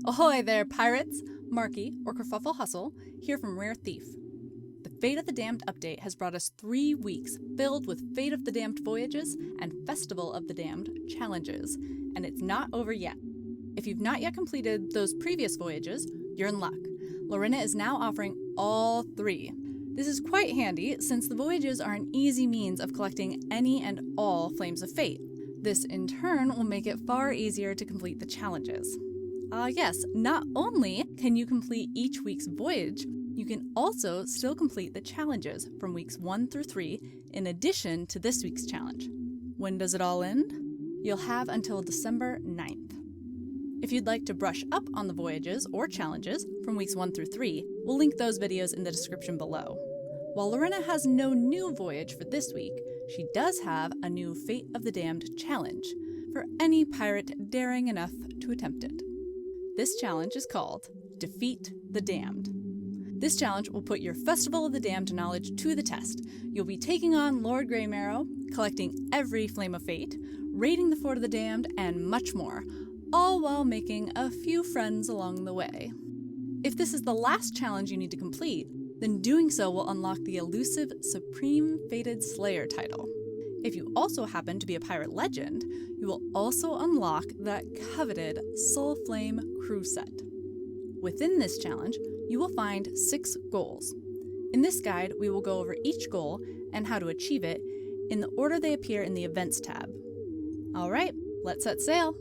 Ahoy there, pirates! Marky, or Kerfuffle Hustle, here from Rare Thief. The Fate of the Damned update has brought us 3 weeks filled with Fate of the Damned Voyages and Festival of the Damned challenges, and it's not over yet. If you've not yet completed those previous voyages, you're in luck. Larinna is now offering all 3. This is quite handy since the voyages are an easy means of collecting any and all Flames of Fate. This in turn will make it far easier to complete the challenges. Yes, not only can you complete each week's voyage, you can also still complete the challenges from weeks 1 through 3 in addition to this week's challenge. When does it all end? You'll have until December 9th. If you'd like to brush up on the voyages or challenges from weeks 1 through 3, we'll link those videos in the description below. While Larinna has no new voyage for this week, she does have a new Fate of the Damned challenge for any pirate daring enough to attempt it. This challenge is called Defeat the Damned. This challenge will put your Festival of the Damned knowledge to the test. You'll be taking on Lord Graymarrow, collecting every Flame of Fate, raiding the Fort of the Damned, and much more, all while making a few friends along the way. If this is the last challenge you need to complete, then doing so will unlock the elusive Supreme Fated Slayer title. If you also happen to be a pirate legend, you will also unlock that coveted Soul Flame crew set. Within this challenge, you will find 6 goals. In this guide, we will go over each goal and how to achieve it in the order they appear in the Events tab. Alright, let's set sail!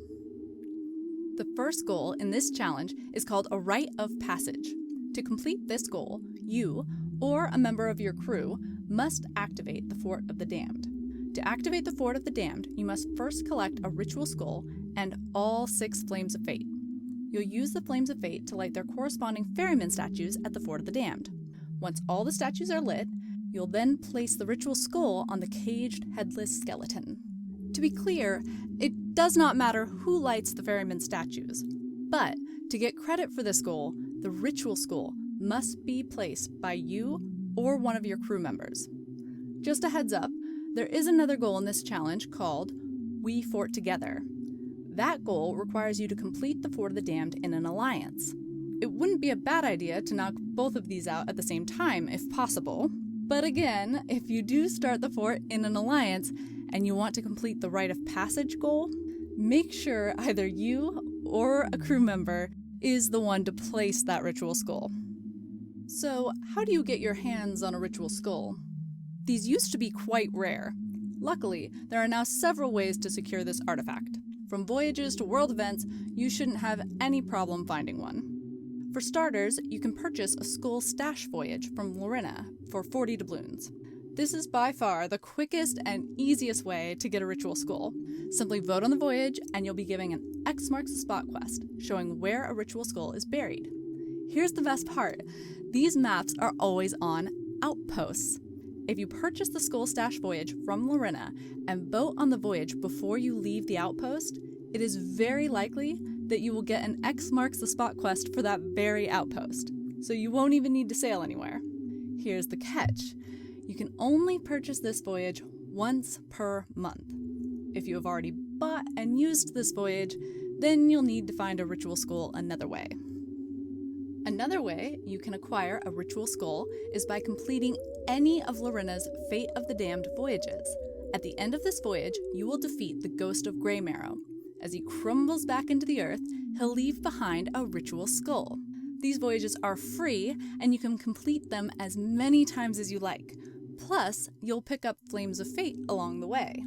The first goal in this challenge is called a Rite of Passage. To complete this goal, you, or a member of your crew, must activate the Fort of the Damned. To activate the Fort of the Damned, you must first collect a ritual skull and all 6 Flames of Fate. You'll use the Flames of Fate to light their corresponding ferryman statues at the Fort of the Damned. Once all the statues are lit, you'll then place the ritual skull on the caged, headless skeleton. To be clear, it does not matter who lights the ferryman statues, but to get credit for this goal, the ritual skull must be placed by you or one of your crew members. Just a heads up, there is another goal in this challenge called We Fort Together. That goal requires you to complete the Fort of the Damned in an alliance. It wouldn't be a bad idea to knock both of these out at the same time if possible, but again, if you do start the fort in an alliance and you want to complete the Rite of Passage goal, make sure either you or a crew member is the one to place that ritual skull. So, how do you get your hands on a ritual skull? These used to be quite rare. Luckily, there are now several ways to secure this artifact. From voyages to world events, you shouldn't have any problem finding one. For starters, you can purchase a skull stash voyage from Larinna for 40 doubloons. This is by far the quickest and easiest way to get a ritual skull. Simply vote on the voyage and you'll be given an X marks the spot quest, showing where a ritual skull is buried. Here's the best part. These maps are always on outposts. If you purchase the Skull Stash Voyage from Larinna and vote on the voyage before you leave the outpost, it is very likely that you will get an X marks the spot quest for that very outpost, so you won't even need to sail anywhere. Here's the catch. You can only purchase this voyage once per month. If you have already bought and used this voyage, then you'll need to find a ritual skull another way. Another way you can acquire a ritual skull is by completing any of Larinna's Fate of the Damned voyages. At the end of this voyage, you will defeat the Ghost of Graymarrow. As he crumbles back into the earth, he'll leave behind a ritual skull. These voyages are free, and you can complete them as many times as you like. Plus, you'll pick up Flames of Fate along the way.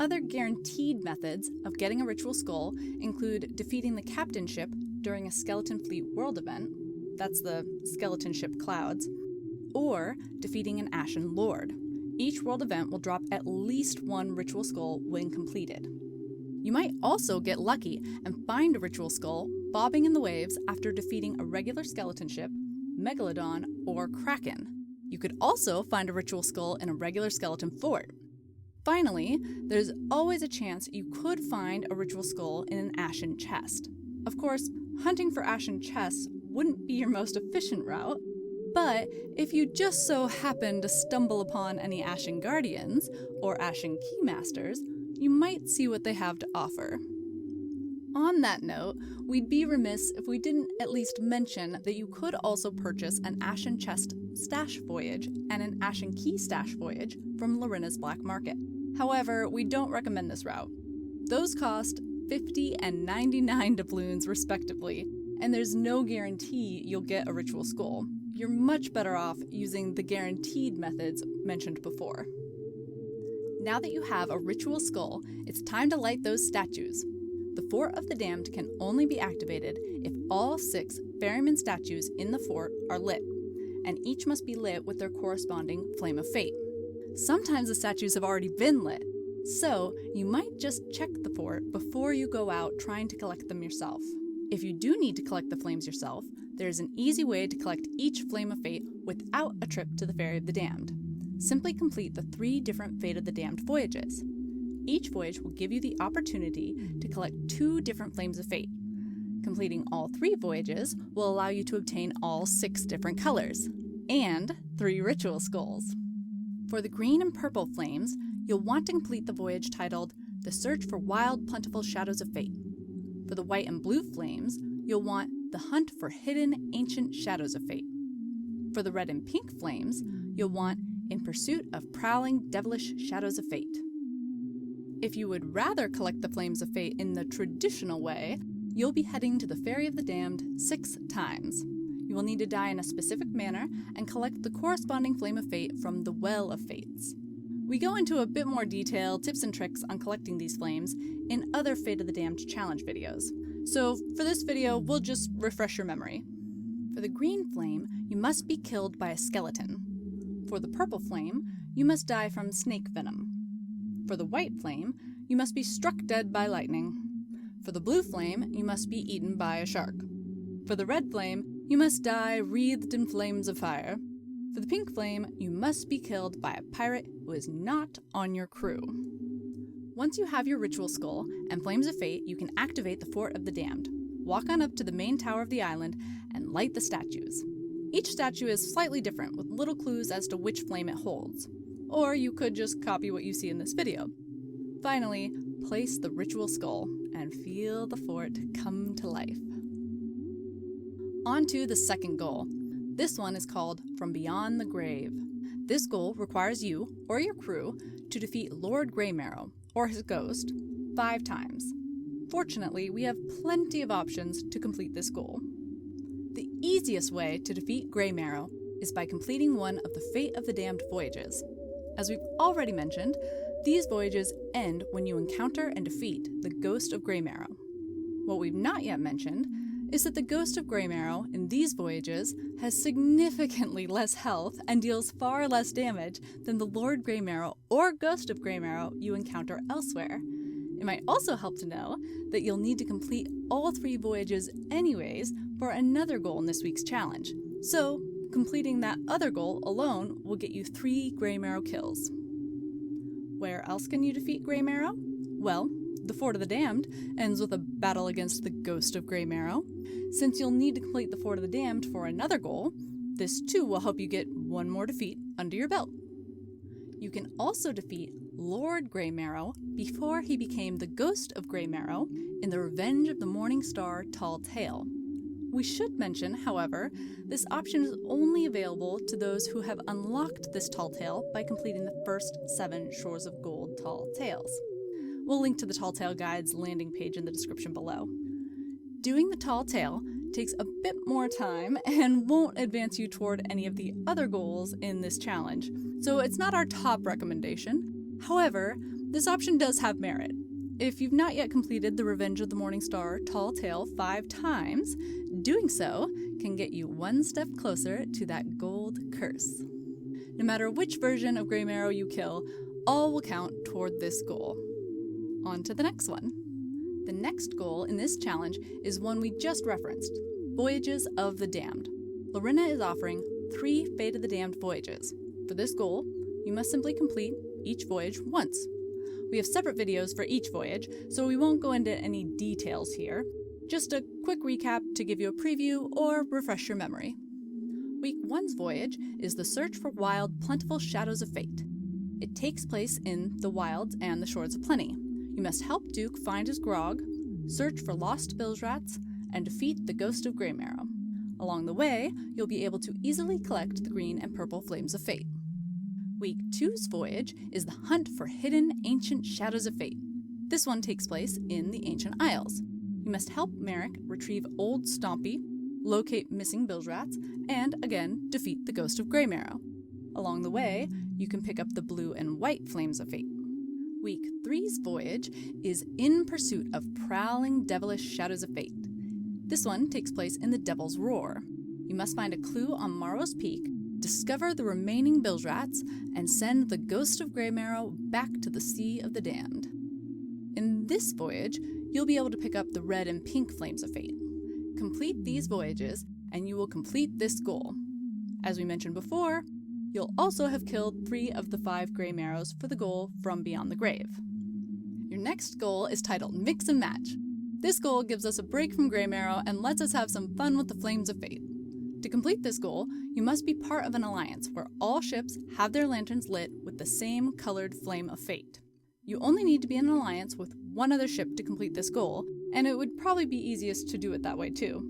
Other guaranteed methods of getting a ritual skull include defeating the captain ship during a Skeleton Fleet world event, that's the skeleton ship Clouds, or defeating an Ashen Lord. Each world event will drop at least 1 ritual skull when completed. You might also get lucky and find a ritual skull bobbing in the waves after defeating a regular skeleton ship, Megalodon, or Kraken. You could also find a ritual skull in a regular skeleton fort. Finally, there's always a chance you could find a ritual skull in an Ashen chest. Of course, hunting for Ashen chests wouldn't be your most efficient route, but if you just so happen to stumble upon any Ashen Guardians or Ashen Keymasters, you might see what they have to offer. On that note, we'd be remiss if we didn't at least mention that you could also purchase an Ashen Chest Stash Voyage and an Ashen Key Stash Voyage from Larinna's Black Market. However, we don't recommend this route. Those cost 50 and 99 doubloons respectively, and there's no guarantee you'll get a ritual skull. You're much better off using the guaranteed methods mentioned before. Now that you have a ritual skull, it's time to light those statues. The Fort of the Damned can only be activated if all 6 ferryman statues in the fort are lit, and each must be lit with their corresponding flame of fate. Sometimes the statues have already been lit, so you might just check the fort before you go out trying to collect them yourself. If you do need to collect the flames yourself, there's an easy way to collect each flame of fate without a trip to the Ferry of the Damned. Simply complete the 3 different Fate of the Damned voyages. Each voyage will give you the opportunity to collect 2 different flames of fate. Completing all 3 voyages will allow you to obtain all 6 different colors, and 3 ritual skulls. For the green and purple flames, you'll want to complete the voyage titled The Search for Wild, Plentiful Shadows of Fate. For the white and blue flames, you'll want The Hunt for Hidden, Ancient Shadows of Fate. For the red and pink flames, you'll want In Pursuit of Prowling, Devilish Shadows of Fate. If you would rather collect the flames of fate in the traditional way, you'll be heading to the Ferry of the Damned 6 times. You will need to die in a specific manner and collect the corresponding flame of fate from the Well of Fates. We go into a bit more detail, tips and tricks on collecting these flames in other Fate of the Damned challenge videos. So for this video, we'll just refresh your memory. For the green flame, you must be killed by a skeleton. For the purple flame, you must die from snake venom. For the white flame, you must be struck dead by lightning. For the blue flame, you must be eaten by a shark. For the red flame, you must die wreathed in flames of fire. For the pink flame, you must be killed by a pirate who is not on your crew. Once you have your ritual skull and flames of fate, you can activate the Fort of the Damned. Walk on up to the main tower of the island and light the statues. Each statue is slightly different, with little clues as to which flame it holds. Or you could just copy what you see in this video. Finally, place the ritual skull and feel the fort come to life. On to the second goal. This one is called From Beyond the Grave. This goal requires you, or your crew, to defeat Lord Graymarrow, or his ghost, 5 times. Fortunately, we have plenty of options to complete this goal. The easiest way to defeat Graymarrow is by completing one of the Fate of the Damned voyages. As we've already mentioned, these voyages end when you encounter and defeat the Ghost of Graymarrow. What we've not yet mentioned is that the Ghost of Graymarrow in these voyages has significantly less health and deals far less damage than the Lord Graymarrow or Ghost of Graymarrow you encounter elsewhere. It might also help to know that you'll need to complete all 3 voyages anyways for another goal in this week's challenge. So, completing that other goal alone will get you 3 Graymarrow kills. Where else can you defeat Graymarrow? Well, the Fort of the Damned ends with a battle against the Ghost of Graymarrow. Since you'll need to complete the Fort of the Damned for another goal, this too will help you get one more defeat under your belt. You can also defeat Lord Graymarrow before he became the Ghost of Graymarrow in the Revenge of the Morning Star Tall Tale. We should mention, however, this option is only available to those who have unlocked this Tall Tale by completing the first 7 Shores of Gold Tall Tales. We'll link to the Tall Tale Guide's landing page in the description below. Doing the Tall Tale takes a bit more time and won't advance you toward any of the other goals in this challenge, so it's not our top recommendation. However, this option does have merit. If you've not yet completed the Revenge of the Morning Star Tall Tale 5 times, doing so can get you one step closer to that gold curse. No matter which version of Graymarrow you kill, all will count toward this goal. On to the next one. The next goal in this challenge is one we just referenced, Voyages of the Damned. Larinna is offering 3 Fate of the Damned voyages. For this goal, you must simply complete each voyage once. We have separate videos for each voyage, so we won't go into any details here. Just a quick recap to give you a preview or refresh your memory. Week 1's voyage is the Search for Wild, Plentiful Shadows of Fate. It takes place in the Wilds and the Shores of Plenty. You must help Duke find his grog, search for lost bilge rats, and defeat the Ghost of Graymarrow. Along the way, you'll be able to easily collect the green and purple flames of fate. Week 2's voyage is the hunt for hidden ancient shadows of fate. This one takes place in the Ancient Isles. You must help Merrick retrieve Old Stompy, locate missing bilge rats, and again defeat the Ghost of Graymarrow. Along the way, you can pick up the blue and white flames of fate. Week 3's voyage is in pursuit of prowling devilish shadows of fate. This one takes place in the Devil's Roar. You must find a clue on Morrow's Peak, discover the remaining bilge rats, and send the Ghost of Graymarrow back to the Sea of the Damned. In this voyage, you'll be able to pick up the red and pink flames of fate. Complete these voyages, and you will complete this goal. As we mentioned before, you'll also have killed 3 of the 5 Graymarrows for the goal from Beyond the Grave. Your next goal is titled Mix and Match. This goal gives us a break from Graymarrow and lets us have some fun with the flames of fate. To complete this goal, you must be part of an alliance where all ships have their lanterns lit with the same colored flame of fate. You only need to be in an alliance with one other ship to complete this goal, and it would probably be easiest to do it that way too.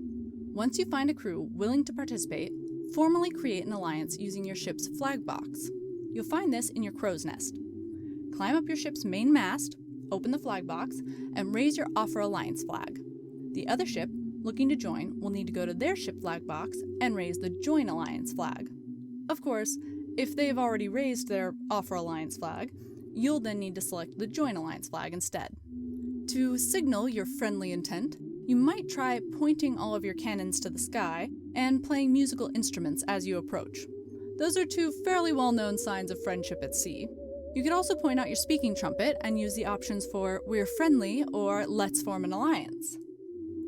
Once you find a crew willing to participate, formally create an alliance using your ship's flag box. You'll find this in your crow's nest. Climb up your ship's main mast, open the flag box, and raise your Offer Alliance flag. The other ship looking to join will need to go to their ship flag box and raise the Join Alliance flag. Of course, if they've already raised their Offer Alliance flag, you'll then need to select the Join Alliance flag instead. To signal your friendly intent, you might try pointing all of your cannons to the sky and playing musical instruments as you approach. Those are 2 fairly well-known signs of friendship at sea. You could also point out your speaking trumpet and use the options for We're Friendly or Let's Form an Alliance.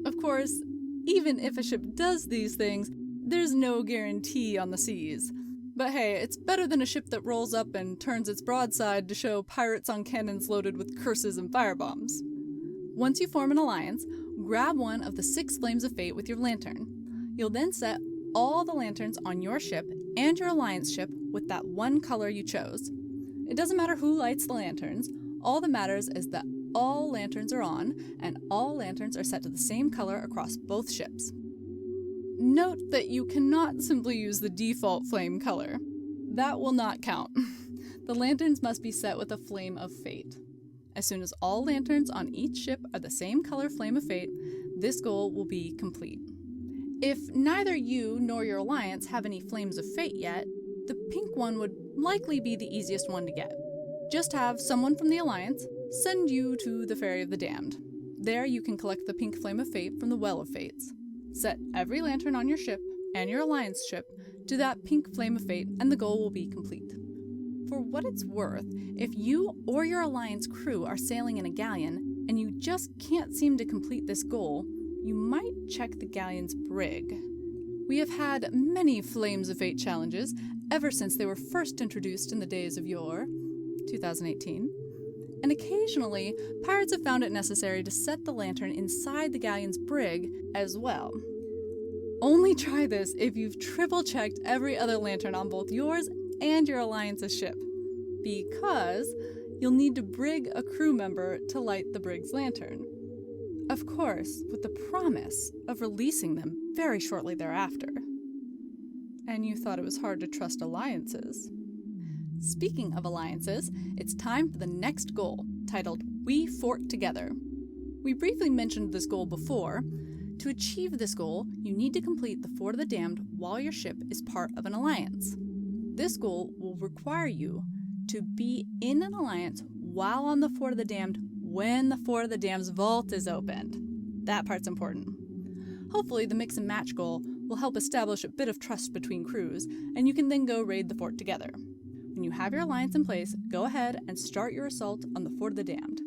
Of course, even if a ship does these things, there's no guarantee on the seas. But hey, it's better than a ship that rolls up and turns its broadside to show pirates on cannons loaded with curses and firebombs. Once you form an alliance, grab one of the 6 flames of fate with your lantern. You'll then set all the lanterns on your ship and your alliance ship with that one color you chose. It doesn't matter who lights the lanterns, all that matters is that all lanterns are on and all lanterns are set to the same color across both ships. Note that you cannot simply use the default flame color. That will not count. The lanterns must be set with a flame of fate. As soon as all lanterns on each ship are the same color flame of fate, this goal will be complete. If neither you nor your alliance have any flames of fate yet, the pink one would likely be the easiest one to get. Just have someone from the alliance send you to the Ferry of the Damned. There you can collect the pink flame of fate from the Well of Fates. Set every lantern on your ship and your alliance ship to that pink flame of fate and the goal will be complete. For what it's worth, if you or your alliance crew are sailing in a galleon and you just can't seem to complete this goal, you might check the galleon's brig. We have had many Flames of Fate challenges ever since they were first introduced in the days of yore, 2018, and occasionally pirates have found it necessary to set the lantern inside the galleon's brig as well. Only try this if you've triple-checked every other lantern on both yours and your alliance's ship, because you'll need to brig a crew member to light the brig's lantern. Of course, with the promise of releasing them very shortly thereafter. And you thought it was hard to trust alliances. Speaking of alliances, it's time for the next goal, titled We Fort Together. We briefly mentioned this goal before. To achieve this goal, you need to complete the Fort of the Damned while your ship is part of an alliance. This goal will require you to be in an alliance while on the Fort of the Damned when the Fort of the Damned's vault is opened. That part's important. Hopefully the mix and match goal will help establish a bit of trust between crews, and you can then go raid the fort together. When you have your alliance in place, go ahead and start your assault on the Fort of the Damned.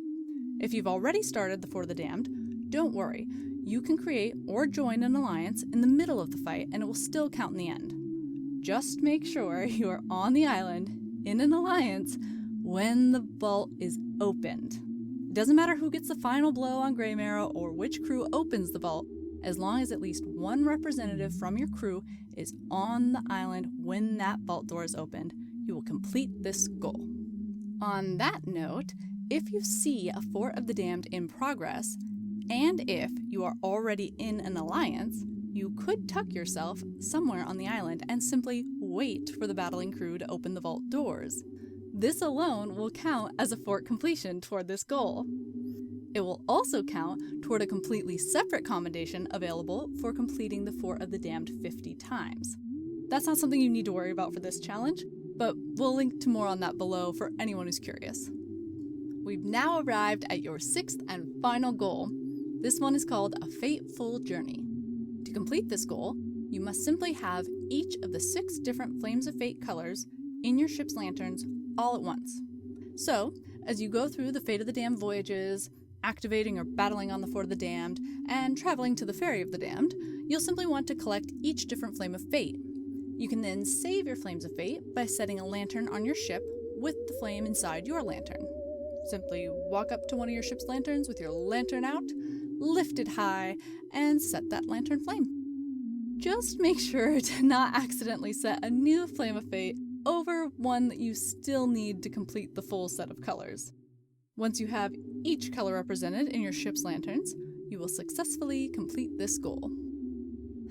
If you've already started the Fort of the Damned, don't worry. You can create or join an alliance in the middle of the fight and it will still count in the end. Just make sure you are on the island, in an alliance, when the vault is opened. It doesn't matter who gets the final blow on Graymarrow or which crew opens the vault, as long as at least one representative from your crew is on the island when that vault door is opened, you will complete this goal. On that note, if you see a Fort of the Damned in progress, And if you are already in an alliance, you could tuck yourself somewhere on the island and simply wait for the battling crew to open the vault doors. This alone will count as a fort completion toward this goal. It will also count toward a completely separate commendation available for completing the Fort of the Damned 50 times. That's not something you need to worry about for this challenge, but we'll link to more on that below for anyone who's curious. We've now arrived at your 6th and final goal. This one is called a Fateful Journey. To complete this goal, you must simply have each of the 6 different Flames of Fate colors in your ship's lanterns all at once. So, as you go through the Fate of the Damned Voyages, activating or battling on the Fort of the Damned, and traveling to the Ferry of the Damned, you'll simply want to collect each different Flame of Fate. You can then save your Flames of Fate by setting a lantern on your ship with the flame inside your lantern. Simply walk up to one of your ship's lanterns with your lantern out, lift it high, and set that lantern flame. Just make sure to not accidentally set a new Flame of Fate over one that you still need to complete the full set of colors. Once you have each color represented in your ship's lanterns, you will successfully complete this goal.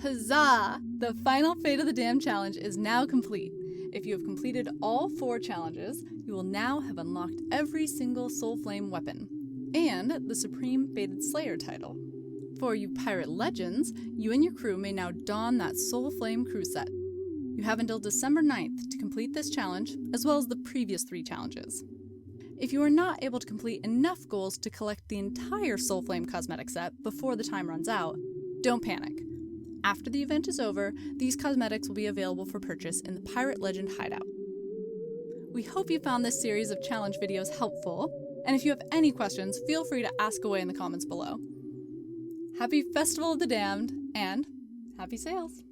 Huzzah! The final Fate of the Damned challenge is now complete. If you have completed all 4 challenges, you will now have unlocked every single Soul Flame weapon, and the Supreme Fated Slayer title. For you pirate legends, you and your crew may now don that Soul Flame crew set. You have until December 9th to complete this challenge, as well as the previous 3 challenges. If you are not able to complete enough goals to collect the entire Soul Flame cosmetic set before the time runs out, don't panic. After the event is over, these cosmetics will be available for purchase in the Pirate Legend Hideout. We hope you found this series of challenge videos helpful, and if you have any questions, feel free to ask away in the comments below. Happy Festival of the Damned, and happy sails!